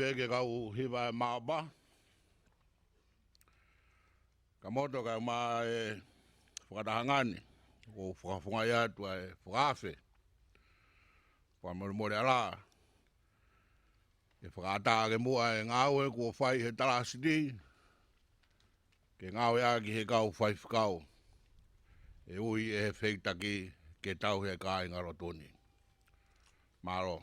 Bege kau hiwa maaba. Ka moto ka ma whakatahangani. O whakafungai atu e whakawhe. Whamore ala. E whakataa ke mua e ngāwe kua whai he talasiti. Ke ngāwe aki he kau whaifekau. E ui e he wheitaki ke tau he kai ngarotoni. Malo.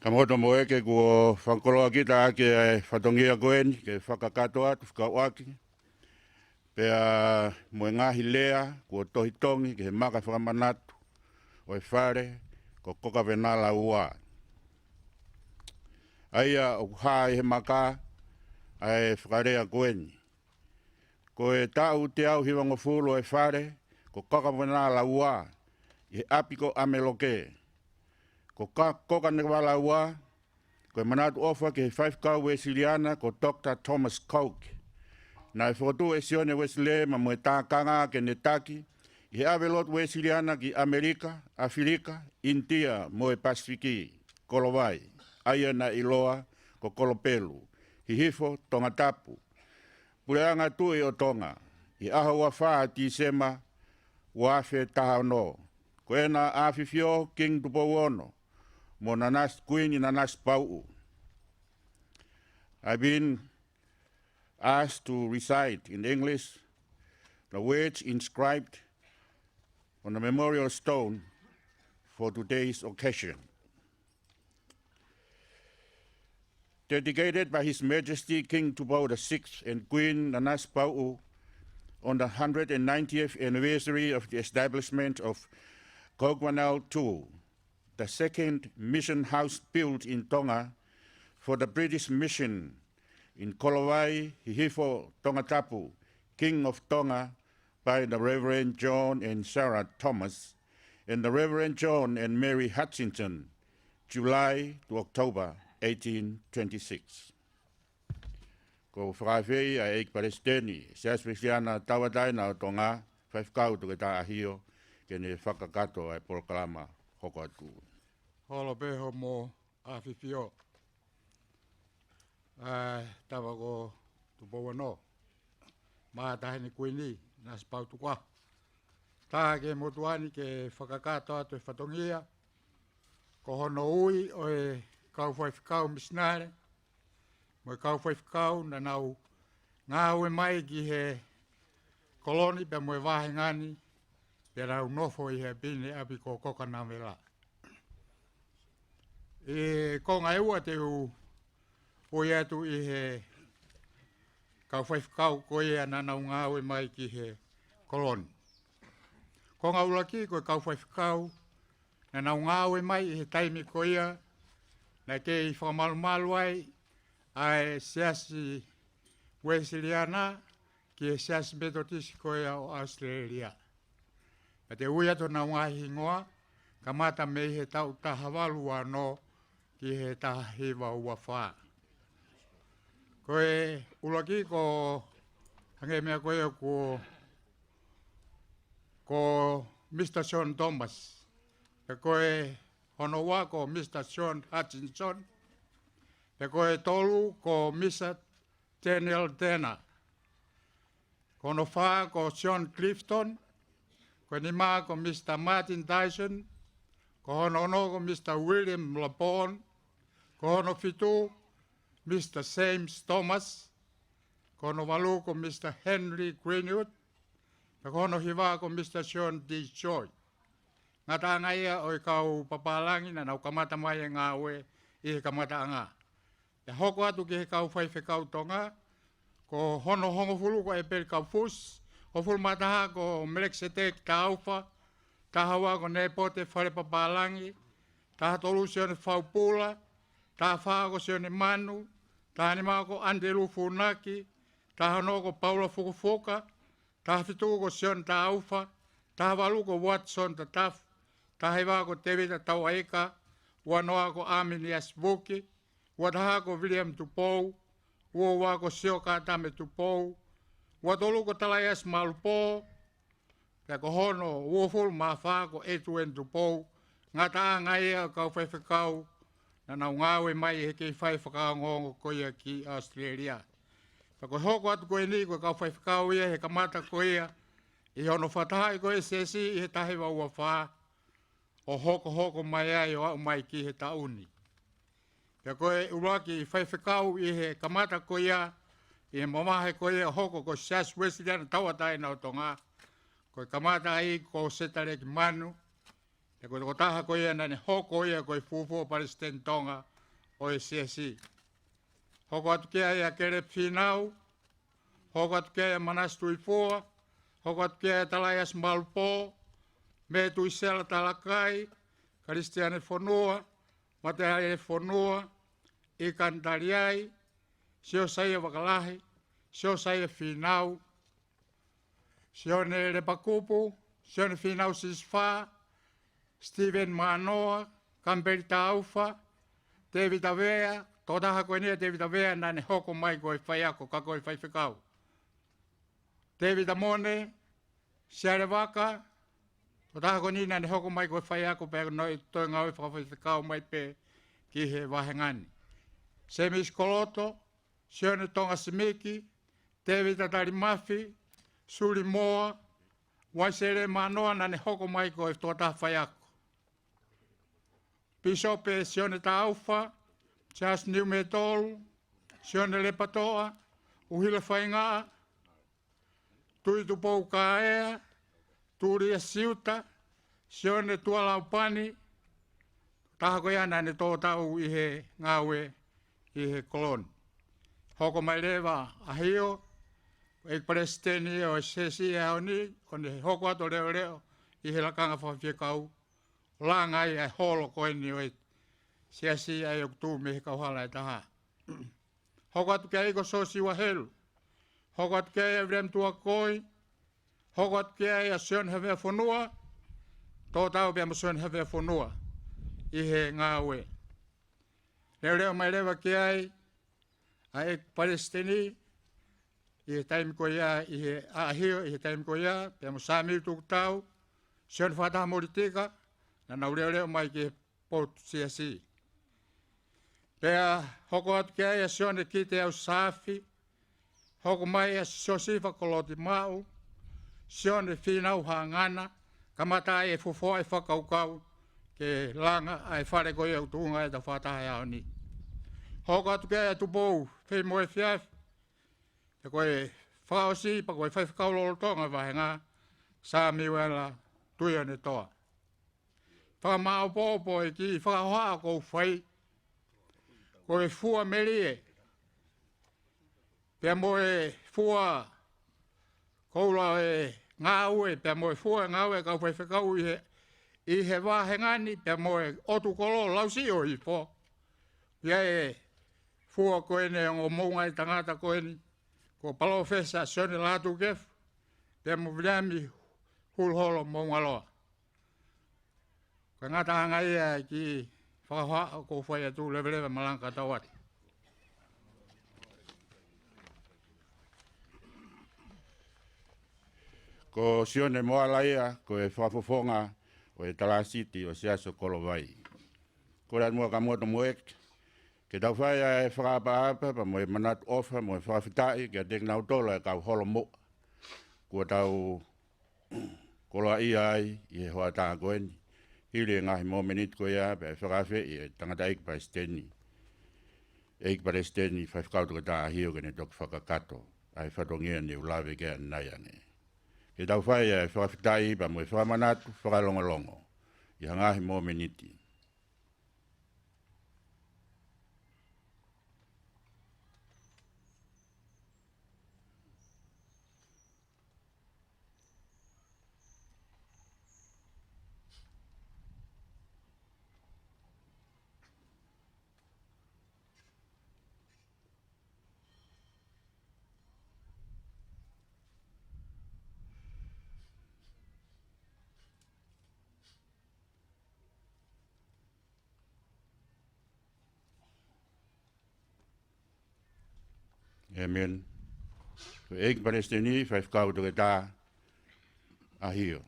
Kamoto moeke ko whankoloa kita ake e whatongia koeni ke whakakatoa tu whakawaki. Pea moe ngahi lea ko tohitongi ke he maka whakamanatu o e whare ko Kokanavela ua. Aia o kuhai he maka ai whakarea koeni. Ko e tau te au hiwa ngofulu e whare ko Kokanavela ua i he apiko ameloke. Ko Kokanavela ua ko e manatu ofa ke he Fakafaifekau Wesiliana ko Dr. Thomas Coke. Na e whotu e sione Wesley ma moe tākanga ke ne taki i he avelot Wesiliana ki Amerika, Afrika, India moe Pasifiki, kolovai, aia na iloa ko kolopelu, hihifo tonga tapu. Pureanga tui o tonga, i aha ua whaa Tisema wafe taha no. Ko ena awhifio king tupo ono, mo nanas queen i nanas pau. I've been asked to recite in English the words inscribed on the memorial stone for today's occasion. Dedicated by His Majesty King Tupou VI and Queen Nanas Pau on the 190th anniversary of the establishment of Kokanavela II, the second mission house built in Tonga for the British mission in Kolovai, Hihifo Tongatapu, King of Tonga, by the Reverend John and Sarah Thomas, and the Reverend John and Mary Hutchinson, July to October 1826. Ko whakawhei a eik Palestini, se Spesiana tawatai na o Tonga, Fakafaifekau tu ke tā ahio, ke ne whakakato ai proklama hoko atu. Holo peho mo awhifio. Tawa ko tupo wano. Maa tahini kuini, nas pau tukwa. Tā ke motuani ke whakakato atu e whatongia. Ko hono ui o e Fakafaifekau misnare. Mo e Fakafaifekau na nau ngāu e mai ki he koloni pe mo e wahengani. Pe rau nofo i he bine api ko Kokanavela. E konga eua te u oi atu i he Fakafaifekau ko ia na nau ngāu e mai ki he koloni. Konga ulaki ko e Fakafaifekau na nau ngāu e mai i he taimi ko ia na ke i whamalumalu ai ai seasi Wesiliana ki e seasi Methodist ko ia o Australia. A te ui ato nau ngahi ngoa, ka mata mei he tau tahawalu anō ki he tahiwa ua whaa. Ko e ulaki ko hange mea koe ko Mr. Sean Thomas. Pe koe hono wā ko Mr. Sean Hutchinson. Pe koe tolu ko Mr. Daniel Dana. Ko no whaa ko Sean Clifton. Ko ni maa ko Mr. Martin Dyson. Ko hono ko Mr. William Lapone. Ko hono fitu Mr. James Thomas. Ko hono walu ko Mr. Henry Greenwood. Ko hono hiwa ko Mr. Sean D. Joy. Ngā tānga ia o i kau papalangi na nau kamata mai e ngā oe i he kamata anga. E hoko atu ki he Fakafaifekau tonga. Ko hono hongo fulu ko e peri kau fus. Ko fulu mataha ko Meleksetek ta aufa. Ta hawa ko nepote whare papalangi. Ta tolu sione whaupula. Ta whaa ko sione manu. Ta hanima ko Andelu Funaki. Ta hano ko Paula Fukufoka. Ta fitu ko sione ta aufa. Ta walu ko Watson ta taf. Ta hewa ko Tevita Tauaeka. Wanoa ko Aminias Vuki. Wataha ko William Tupou. Uowa ko Sioka Tame Tupou. Watolu ko Talaias Malupo. Ka ko hono uoful mawha ko Etuen Tupou. Ngā taa ngai a Fakafaifekau. Na nau ngāwe mai he kei Fakafaifekau ko ia ki Australia. Ka ko hoko atu ko ni ko Fakafaifekau ia he kamata ko ia. I hono whataha i ko e sesi i he tahiwa ua whaa. O hoko mai ai o au mai ki he tauni. Ka koe uraki Fakafaifekau i he kamata ko ia. I he mamahe ko ia hoko ko Sas Wesiliana tawatai na o tonga. Ko kamata ai ko setare ki manu. Ka koe taha ko ia nane hoko ia ko i fufo Palestine tonga. o e siasi. Hoko atu kia ia kere whinau, hoko atu kia ia manastu i fua, hoko atu kia ia talaias malpo, me tu isela talakai, Kristiane fonua, mateai e fonua, i kantariai, sio saia wakalahi, sio saia whinau, sio ne repakupu, sio ne whinau sisfa, Steven Manoa, Kamperi Taufa, David Avea, totaha koe nia David Avea nane hoko mai koe whaiako ka koe whaifekau. David Amone, Siare Waka, totaha koe nia nane hoko mai koe whaiako pe noi toi ngau whawhaifekau mai pe ki he wahengani. Semis Koloto, Sione Tonga Simiki, David Atari Mafi, Suri Moa, Waisere Manoa nane hoko mai koe totaha whaiako. Pisope Sione Taufa, Charles Niumetolu, Sione Lepatoa, Uhila Whaingaa, Tui Tupou Kaea, Turia Siuta, Sione Tualaupani, tahako ia nane tō tau i he ngāwe i he koloni. Hoko mai lewa ahio, e presteni o sesi e aoni, o ne hoko ato leo leo, i he lakanga whawhiekau, la ngai e holo koe ni o siasi ai o tu me ka hala e taha. Hoko atu kia iko sosi wa helu. Hoko atu kia e vrem tua koi. Hoko atu kia e a sion hewe fonua. Tō tau pia mo sion hewe fonua. I he ngāwe. Leo leo mai lewa kia e a e Palestini. I he taimi ko ia, i he ahio, i he taimi ko ia. Pia mo sāmiu tuk tau. Sion whataha moritika. Na nau leo leo mai ki pot siasi. Pea hoko atu kia ia sione kite au safi, hoko mai ia sosifa koloti mau, sione whinau hangana, kamata e fufo e whakaukau, ke langa ai whare koe au tuunga e ta whataha au ni. Hoko atu kia ia tupou, whi moe fiaf, e koe whaosi, pa koe whaifakau lolo tonga wahenga, sa miwela tuione toa. Whakamao popo e ki whakahoa kou whai, koe fua melie. Pea moe fua koula e ngāue, pea moe fua ngāue kau whaifekau i he wāhengani, pea moe otu kolo lausi o i po. Pea e fua koe ne o mounga i tangata koe ni, ko palo fesa sione lātu kefu, pea mo viami hulholo mounga loa. Ka ngata hanga ia ki whakahoa ko whai atu lewe malanga tawati. Ko sione moa laia, ko e whafofonga o e talasiti o siaso kolovai. Ko rat mua ka moto moek, ke tau whai e whakapa pa mo e manat ofa, mo e whawhitai, ke a tek nau tola e kau holo mo. Ko tau koloa ia ai, i he hoa tā koeni. Hile ngahi mo menit ko ia, pe whakawhi i e tangata eik Palestini. Eik Palestini whaifkautuka tā ahio kene tok whakakato, ai whatongia ni ulawe kia nai ane. Ke tau whai e whakawhitai pa mo e whakamanatu, whakalongolongo, i hangahi mo meniti. Amen. Eik Palestini whaifkautuka tā ahio.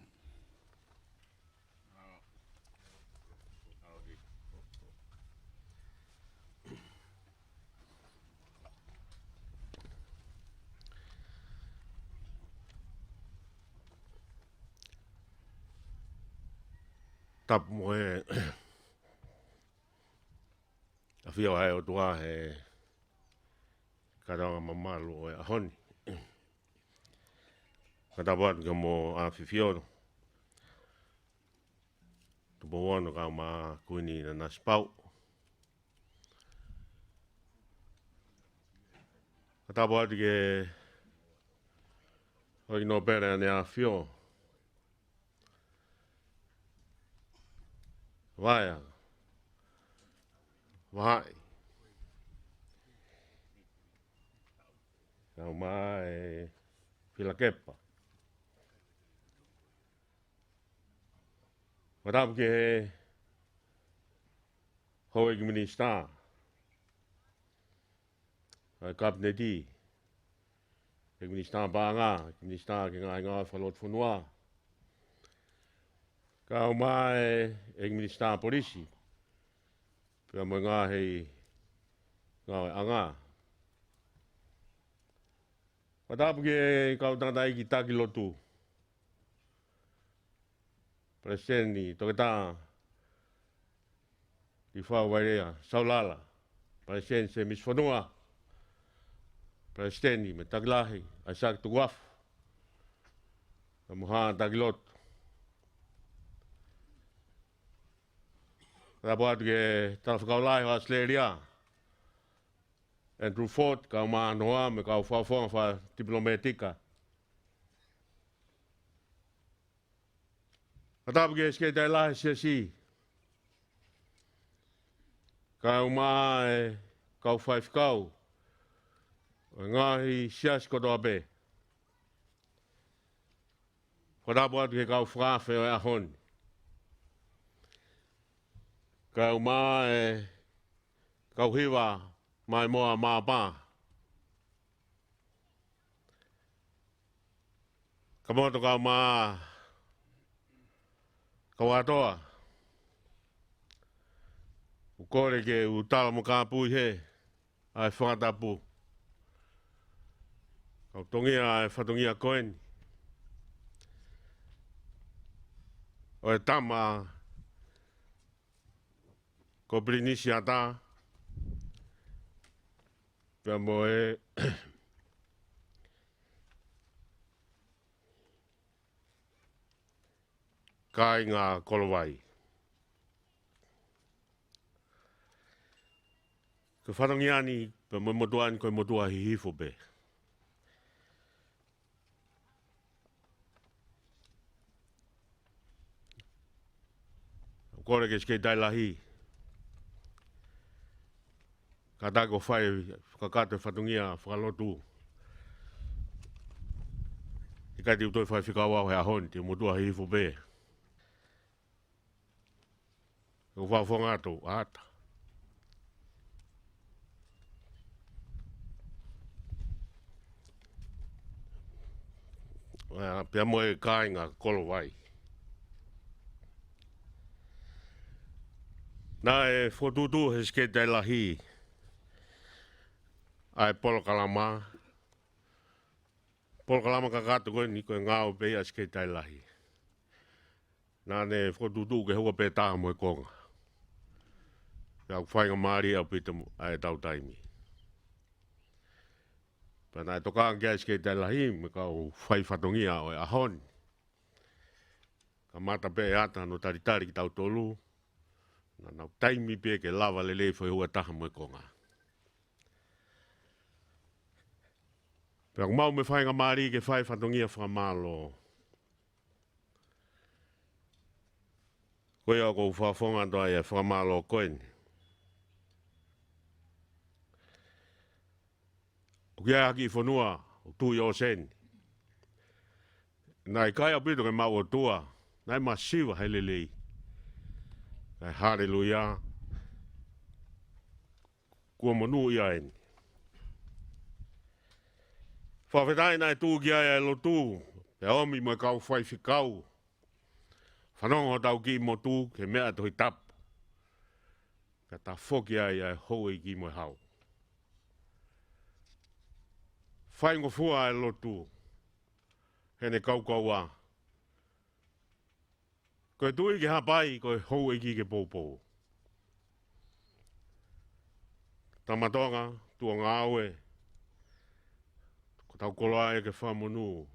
Tapu mo e a whio hai o tua he karanga mamalu o e ahoni. Katapuatu ka mo a whiwhioro. Tupo wano ka ma kuini na naspau. Tapo atu ke hoi no pere ane a fio. Vaia. Vai. Kau mai fila kepa. Tapo ke hoi ki minista. Kapneti. Ke minista panga. Ke minista ke ngai ngā whalot whanua. Kau mai e minista polisi. Pia mo ngā hei ngā anga. Tapo ke kau tangata ki taki lotu. Presidenti, toke tā ki whawairea, saulala. Presidenti se miswhanua. Presidenti me takilahi, ai sak tu waf. Ka muha takilotu. Tapo atu ke tawhakau lai wa Australia. Andrew Ford, ka maa noa me ka whawhonga wha diplomatika. Tapo ke skei tai lahi si. Ka maa ka whaifekau. Ngahi sias koto ape. Tapo atu ke ka whaafe o ahoni. Ka maa ka hiwa mai moa maa pā. Ka moto ka maa ka watoa. Ukore ke utala mo ka pui he. Ai whangatapu. Ka tongia ai whatongia koeni. O e tama ko Brinisi ata. Pia mo e kai ngā kolovai. Ko whatongiani, pia mo motuani koe motua hihifo be. Kore ke skei tai lahi. Ka tako whai whakakate whatungia whakalotu. I kai te utoi whai whikawau he ahoni te motua hihifo be. Ko whawhonga atu, ata. Pia mo e kai ngā kolovai. Nā e whotutu he skei tai lahi. Ai polo kalama. Polo kalama kakatu koe ni koe ngāo pei a skei tai lahi. Nā ne whotutu ke hua pe taha mo e konga. Pia whainga maari au pita ai tau taimi. Pia nā e toka angia skei tai lahi me kau whai whatongia o e ahoni. Ka mata pe e ata no taritari ki tau tolu. Nā taimi pe ke lava lele whai hua taha mo e konga. Pia mau me whainga maari ke whai whatongia whamalo. Koe au kou whawhonga toa e whamalo koeni. Kia haki I whanua o tui o sen. Nai kai au pito ke mau o tua. Nai masiwa helelei. Nai haleluia. Kua manu ia eni. Whawhetai nai tū kia e lo tū. Pe omi mo kau whaifekau. Whanongo tau ki mo tū ke mea tohi tap. Ka ta whoki ai ai hoi ki mo hau. Whaingo fua e lo tū. Hene kau a. Koe tui ki hapai koe hoi ki ke poupou. Tamatonga, tua ngāwe. Ko tau koloa e ke whamonu.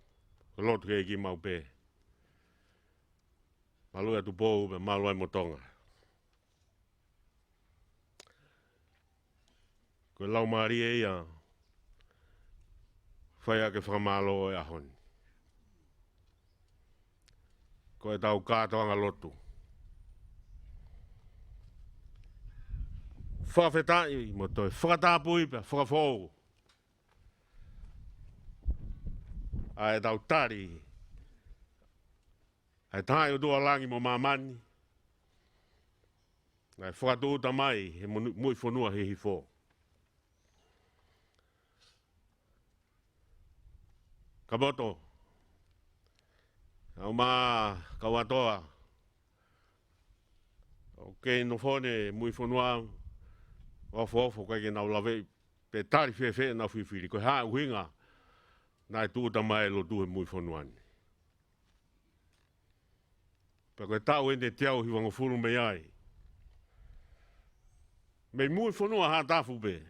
Ko lotu ke ki mau pe. Malu e tu pou pe malu e motonga. Ko lau maari e ia. whaia ke whamalo e ahon. Ko e tau kātoanga lotu. Whawhetai mo toi whakatapui pe whakafou. A e tau tari. A e tai o tua langi mo mamani. A e whakatuuta mai he mui whanua he hifo. Ka moto. Au mā kawatoa. O kei nofone mui whanua. Ofo kai ke nau lawe. Pe tari whewhe na whiwhiri. Ko haa uhinga. Nai tuuta mai lo tuhe mui whanuani. Pa koe tau ende te au hiwanga furu me ai. Me mui whanua haa tafu be.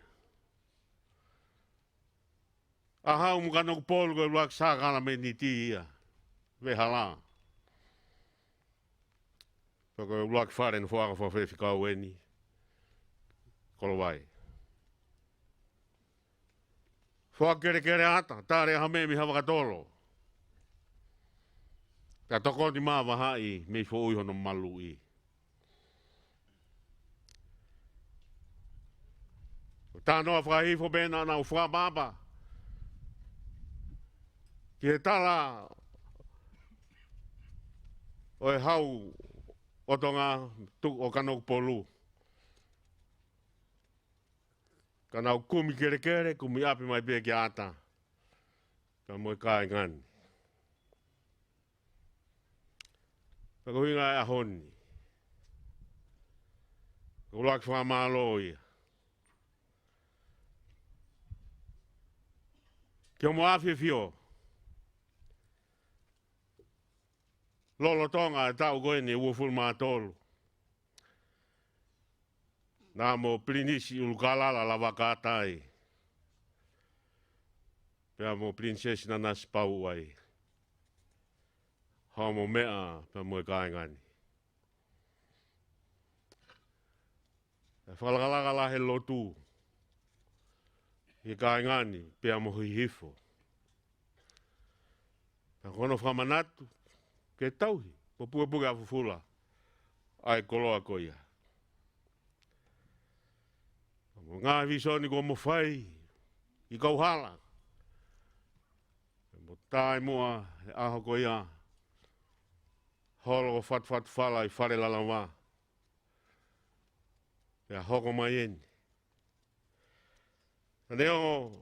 A hau mukano kupolu koe luak sākana me ni ti ia. Ve hala. Pa koe luak whare na Nofo'anga Fakafaifekau eni. Kolovai. Whakere ata, tāre hame mi hawa katolo. Ka toko ni maa wahai, me fo ui hono malu i. Tā noa whakahifo bena na uwha baba. Ki he tala o e hau o tonga o kanok polu. Kanau kumi kere, kumi api mai pia ki ata. Ka moe kai ngani. Pako hinga e ahoni. Ulak whamalo ia. Ki o mo afi fio. Lolo tonga e tau koe ni uoful mātolu. Nā mo prinisi ulukalala la wakatai. Pea mo prinsesi na nasi pau ai. Hau mo mea pea mo e kāingani. E whakalaka la he lotu. I kāingani pea mo hui hifo. Pea kono whamanatu. Ke tauhi. Po puke a fufula. Ai koloa koia. Ngā visoni ko mo whai. I kau hala. Mo tai mua. E aho koia. Holo ko what whala i whare lalawa. Pea hoko mai eni. Neo.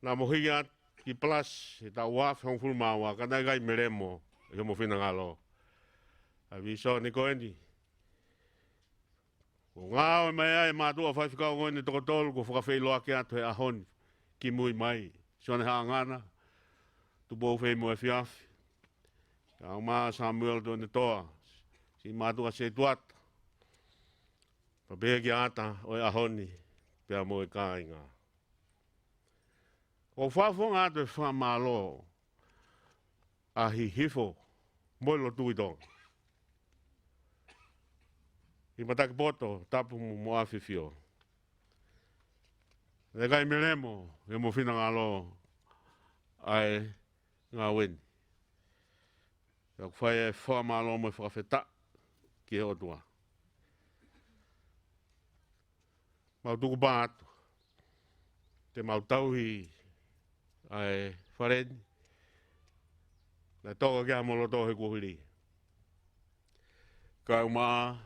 Nā mo higi at. Ki plus. E ta waf hong fulmawa. Ka nai gai meremo. E mo whina ngalo. A visoni ko eni. O ngāo mai ai mātua whaifekau ngoi ni toko tolu ko whakawhailoa ki atu he ahoni ki mui mai. Sione haa ngana, tu bou whai mua whiawhi. Ka o maa Samuel tu ne toa, si mātua se tuata. Pa behe ki ata o e ahoni, pia mo e kāinga. O whawhonga atu e whamalo a hi hifo, moilo tuitonga. I mataki poto, tapu mo afi fio. E kai meremo, e mo whina ngalo ai ngā weni. E whai e whamalo mo e whakawheta ki he otua. Mau tuku pātu. Te mau tauhi ai whareni. Nai toka kia moloto he kuhiri. Kai umaa.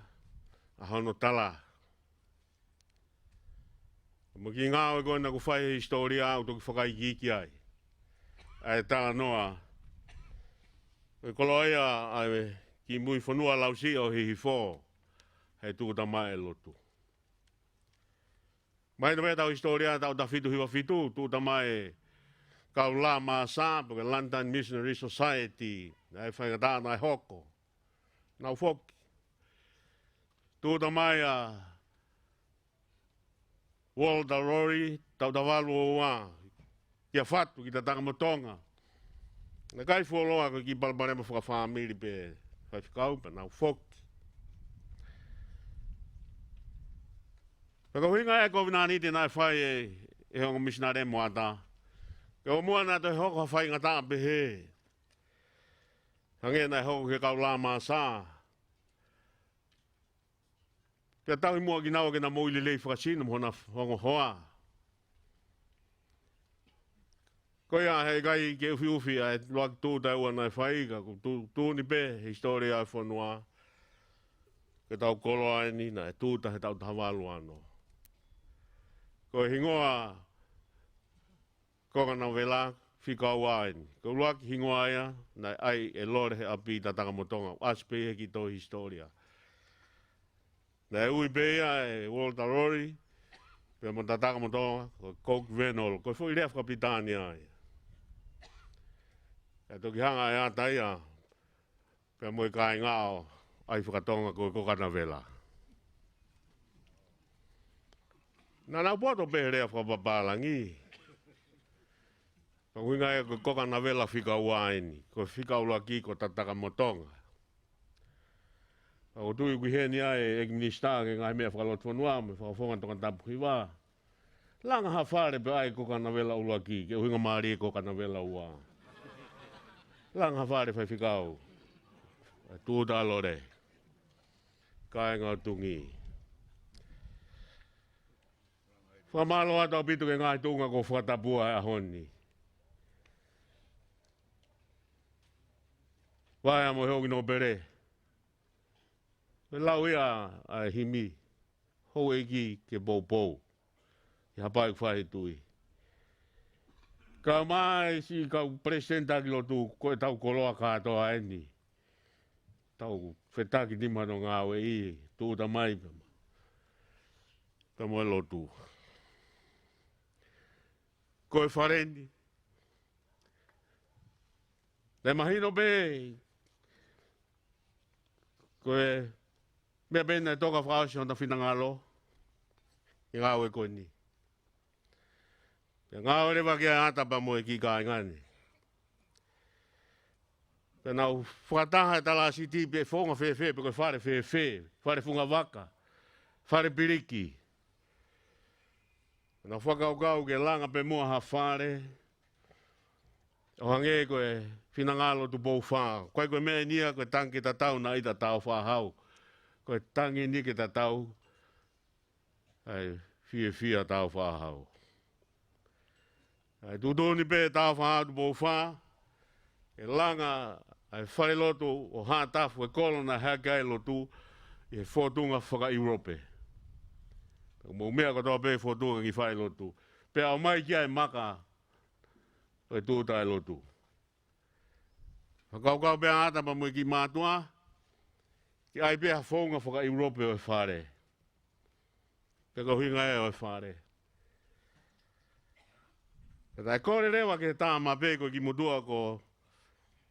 A hono tala. Mo ki ngāo e koe na ku whai historia au toki whakai kiki ai. Ai tala noa. E koloia ai ki mui whanua lausi o hi hifo. Hei tukuta mai e lotu. Mai na mea tau historia tau ta fitu hiwa fitu. Tukuta mai kau la maa sā. Porque London Missionary Society. Ai whaingatā nai hoko. Nau whoki. Tuta mai a Walter Rory, tau tawalu o wā. Kia whatu ki ta takamotonga. Na kai fuoloa ko ki balbarema whakawhamiri pe whaifekau pa nau whoki. Paka huinga e kovinani te nai whai e hongo missionare moata. Ko mua na te hoko whai ngata pe he. Hange na hoko ke kau la ma sa. Pia tau i mua ki nawa ke na mo ili lei whakasina mo na hongo hoa. Ko ia hei gai ke ufi ai luak tū tai ua nai whai ka tū ni pe historia ai whanua. Ke tau kolo ai ni na tū ta he tau tawalu ano. Ko hingoa Kokanavela Fikau ai ni. Ko luak hingoa ia na ai e lore he api ta takamotonga. Aspe he ki tō historia. Na ui beia e Walter Rory. Pea mo ta takamotonga ko Kokanavela. Ko fo i rea whakapitani ai. E toki hanga e ata ia, pia mo i kai ngao, ai whakatonga ko Kokanavela. Nā nau poto pe rea whakapapalangi. Ka winga e ko Kokanavela Fikau aini, ko Fikau laki ko tataka motonga. Ka o tui kuheni ai e minister ke ngai mea whakalot whanua, me whakafonga tonga tapu hiwa. Langa hawhare pe ai Kokanavela ulaki, ke uhinga maari e Kokanavela ua. Langa whare whai whikau. Tūta lore. Kai ngā tungi. Whamalo ata o pitu ke ngai tunga ko whatapua e ahoni. Vai amo he hoki no pere. Me lau ia a himi. Hou eki ke pou. Ke hapai whai tui. Ka mai si ka presenta ki lotu ko e tau koloa katoa eni. Tau whetaki tima no ngā we i tūta mai pama. Ka moe lotu. Ko e wharendi. Le mahino be. Ko e mea bena e toka whaasi on ta whinangalo. I ngā we koe ni. Ngā ore waki a atapa mo e ki kai ngani. Pe nau whakataha e tala siti pe whonga whewhe, pe koe whare whare funga waka, whare piriki. Pe nau whakaukau ke langa pe mua ha whare, o hange koe whinangalo tu pou whaa. Koe mea nia koe tangi ta tau na ita tau whahau. Koe tangi ni ke ta tau, ai fia tau whahau. Ai tutuni pe tau whahau tu pou whaa, e langa ai whare lotu o hātafu e kolona hakai lotu e whotunga whaka Europe. Mo mea katoa pe whotunga ki whare lotu. Pe au mai kia e maka e tūtai lotu. Whakaukau pe ātapa mo ki mātua, ki ai pe whaunga whaka Europe o e whare. Pe kauhinga e o e whare. Tai kore rewa ke tā mape ko ki mutua ko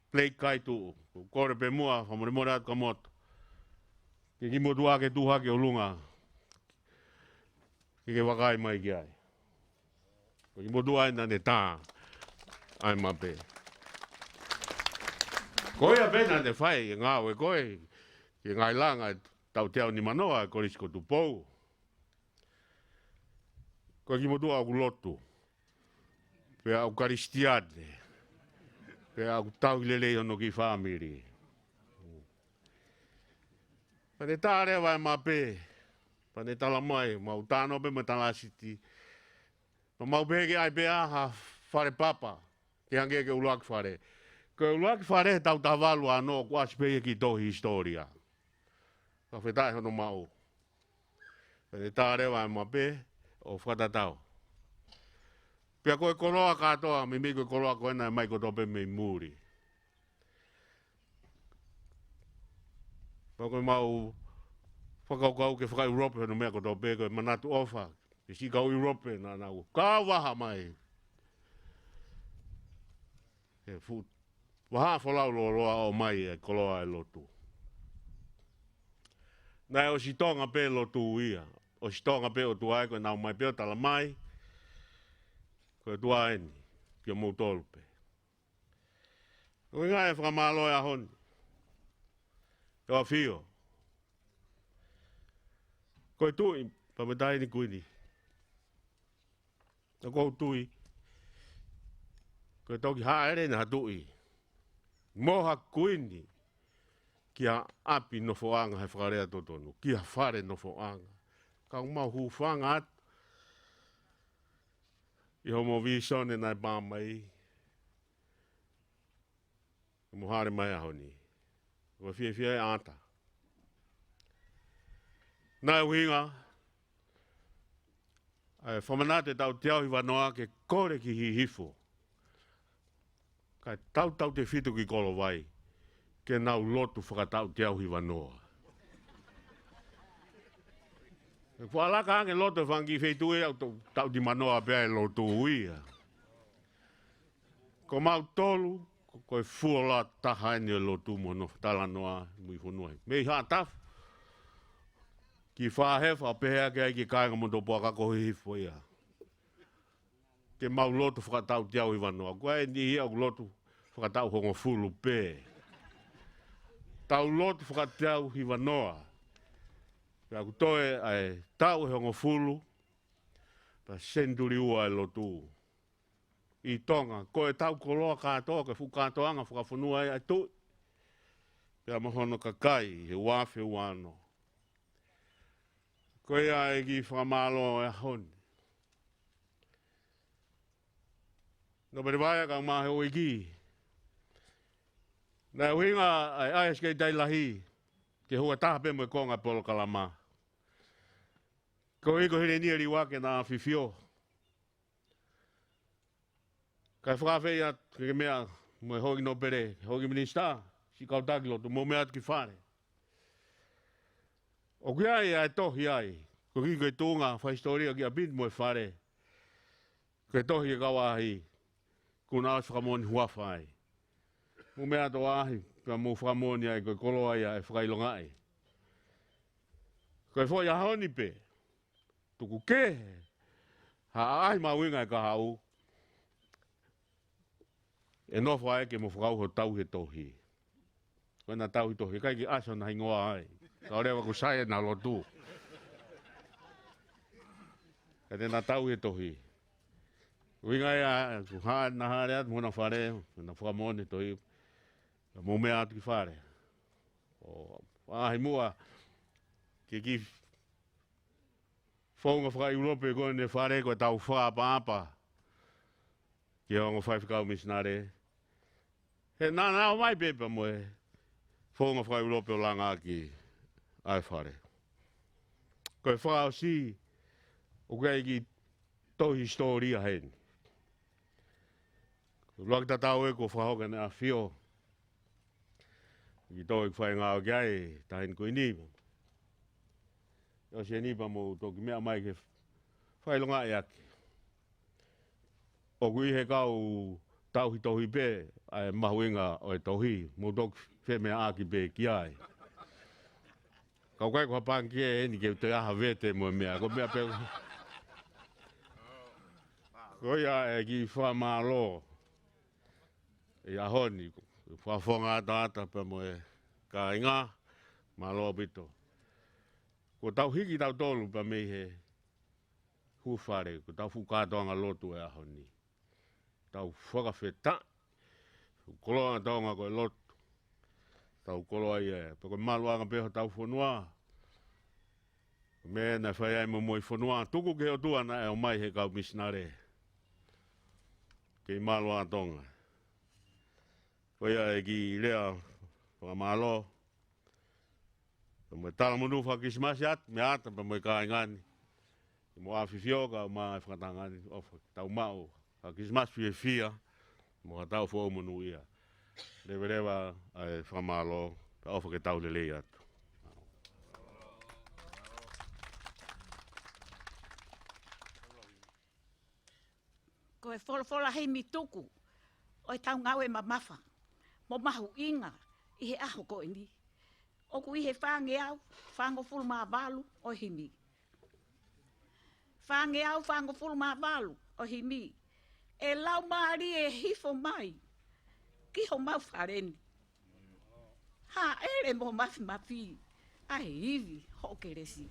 plei kai tu. Kore pe mua, whamore atu ka moto. Ke ki mutua ke tuha ke o lunga. Ke wakai mai ki ai. Ko ki mutua ai nane tā. Ai mape. Koe a pena te whai, ngā we koe. Ke ngai langa tau teau ni manoa ko risko tu pou. Ko ki mutua aku lotu. Pe au karistiade. Pe au tau lele ono ki whamiri. Pane tā rewa e mape. Pane tala mai. Mau tāno pe me tala siti. Mau peke ai pe aha whare papa. Ke hange ke uluaki whare. Ke uluaki whare tau tawalu anō kua speye ki tō historia. Ka whetai hono mau. Pane tā rewa e mape. O whatatau. Pea koe koroa katoa, me mi koe koroa koe nai mai koe tope me muri. Pea koe mau whakaukau ke whaka Europe no mea koe tope koe manatu ofa. Ke si kau Europe na nau. Ka waha mai. He fut. Waha wholau loa o mai e koloa e lotu. Nai o si tonga pe lotu ia. O si tonga pe o tuai koe nau mai peo tala mai. Koe tua eni, kia mou tolpe. Koe ngai e whakamalo e ahoni. E wa whio. Koe tui, pametai ni kuini. E kou tui. Koe toki haere na hatui. Moha kuini. Kia api Nofo'anga he whakarea totonu. Kia whare Nofo'anga. Ka umau huwhanga atu. I homo visone nai pāmai. Mohare mai ahoni. Wa fie ata. Nai winga. Whamanate tau te au hiwa noa ke kore ki hifo. Kai tau te fitu ki kolovai. Ke nau lotu whakatau te au hiwa noa. Whalaka ange lotu whangi whetu e au tau di manoa pia e lotu uia. Ko mau tolu, ko e fuola tahaini e lotu mono tala noa mui whunua. Mei haa tafu. Ki whahefa pehea ke ai ki kāinga moto pua kako hifo ia. Ke mau lotu whakatau te au hiwa noa. Koe e ni au lotu whakatau hongo fulu pē. Tau lotu whakatau hiwa noa. Pea kutoe ai tau e hongo fulu. Pa senduri ua e lotu. I tonga, koe tau koloa kātoa ke whukātoanga whakawhanua e ai tui. Pea mahono kakai, he wafe uano. Koe ai ki whakamalo e honi. No pere vai ka mahe o iki. Na winga ai skei dai lahi. Ke hua taha pe mo konga polo kalama. Ko iko hire ni ri wake na fifio. Kai whakawhai at ke mea mo hoki no pere, hoki minista, si kautaki lotu, mo mea ki whare. O ki ai tohi ai. Ko ki koe tūnga, whai historia ki a bit mo e whare. Koe tohi e kawahi. Kuna au whakamoni huawhai. Mo mea to ahi, ka mo whakamoni ai, koe kolo ai e whakailonga ai. Koe fo ia honi pe. Tuku ke. Ha ahi ma winga e ka hau. E nofo ai ke mo whakau ho tau he tohi. Koe na tau he tohi, kai ki aso na hingoa ai. Ka orewa ku sae na lotu. Ka te na tau he tohi. Winga ia, ku haa na haere atu, mona whare, na whakamoni tohi. Ka mo mea atu ki whare. O ahi mua, ki whaunga whakai urope koe ne whare, koe tau whaapa. Ki hongo Fakafaifekau misinare. He nā mai pepa mo e. Whaunga whakai urope o langa ki ai whare. Koe whakao si, o kei ki tohi historia hen. Luak tatau e ko whahoka ne a whio. Ki tohi whai ngāo ki ai, tahin koe nipa. Yo se nipa mo toki mea mai ke whailonga e ake. O kui he kau tauhi tohi pē, ai mahuinga o e tohi, mo toki whe mea aki pē ki ai. Kau kai kua pānki e eni ke te aha vete mo mea, ko mea pē. Ko ia e ki whamalo. E ahoni, whawhonga ata pa mo e ka inga, malo pito. Ko tau hiki tau tolu pa mei he Huufi Fale, ko tau whukātoanga lotu e ahoni. Tau whakawheta, koloa taonga koe lotu. Tau koloa ia e, pa koe maluanga peho tau whanua. Me na whai ai mo moi whanua, tuku ke o tuana e o mai he kau misinare. Kei maluanga taonga. Koe ia e ki lea whakamalo. Pa moe tala monu whakismasi at, me ata pa moe ka ingani. Mo awhiwhioka o maa e whakatangani, o tau mao. Whakismasi fie fia, mo tau whau monu ia. Rewa ai whakamalo, pa ofa ke tau lelei atu. Ko e whola hei mi tuku, o e tau ngau e mamafa, mo mahu inga, i he aho ko ni. O ku i he whange au, whango fulu maa walu, o himi. Whange au, whango fulu maa walu, o himi. E lau maari e hifo mai, ki ho mau whareni. Ha, ere mo mafi, ai hivi, ho keresi.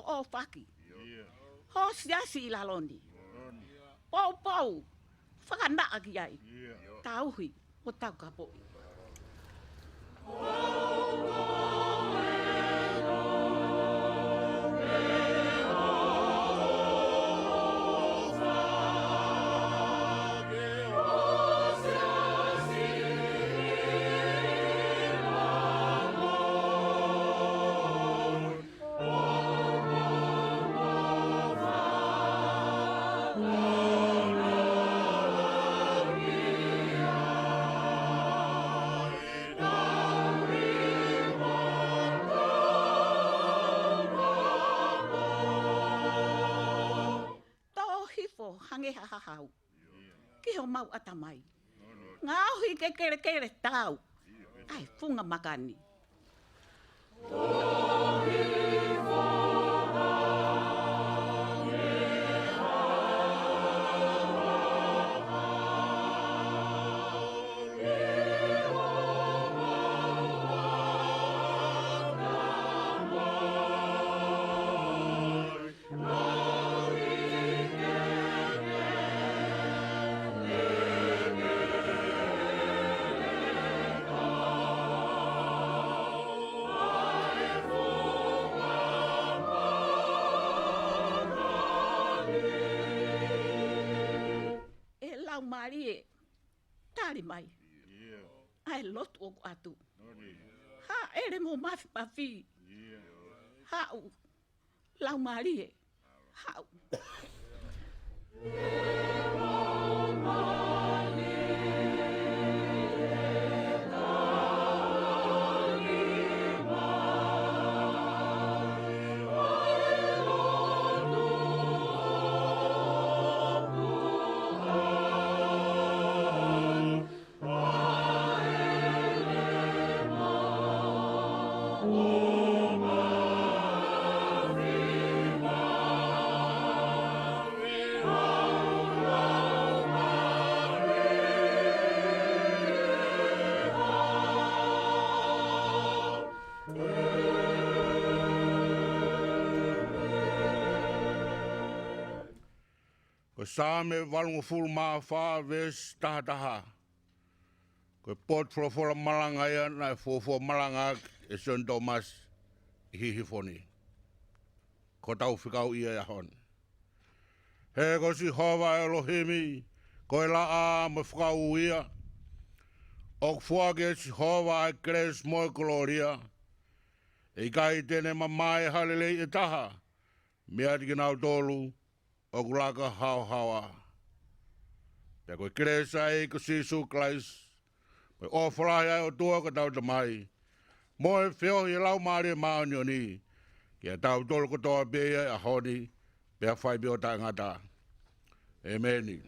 o whaki. Ho siasi la loni. Pau, whakanaa ki ai. Tauhi, o tau kapo. Hange hahau. Ki ho mau atamai. Ngā hui ke kere tau. Ai, funga makani. Marie, tari mai. Ai lotu o atu. Ha, ere mo mafi. Ha, lau Marie. Ha. Same valungu fulu maa wha ves taha. Ko pot frofola malanga ia na fofo malanga e St. Thomas hihifoni. Ko tau whikau ia hon. He ko si hova Elohimi, ko e la a me whakau ia. Ok fuake si hova e kres moe koloria. E kai tene mamai halelei e taha. Mea tiki nau tolu. O kulaka hawa. Pea koe kresa e ko Sisu Christ. Koe ofalahi ai o tua ka tau tamai. Moe whio i lau maari maoni o ni. Kia tau tolu ko toa pia a honi. Pea whai pio ta ngata. Amen.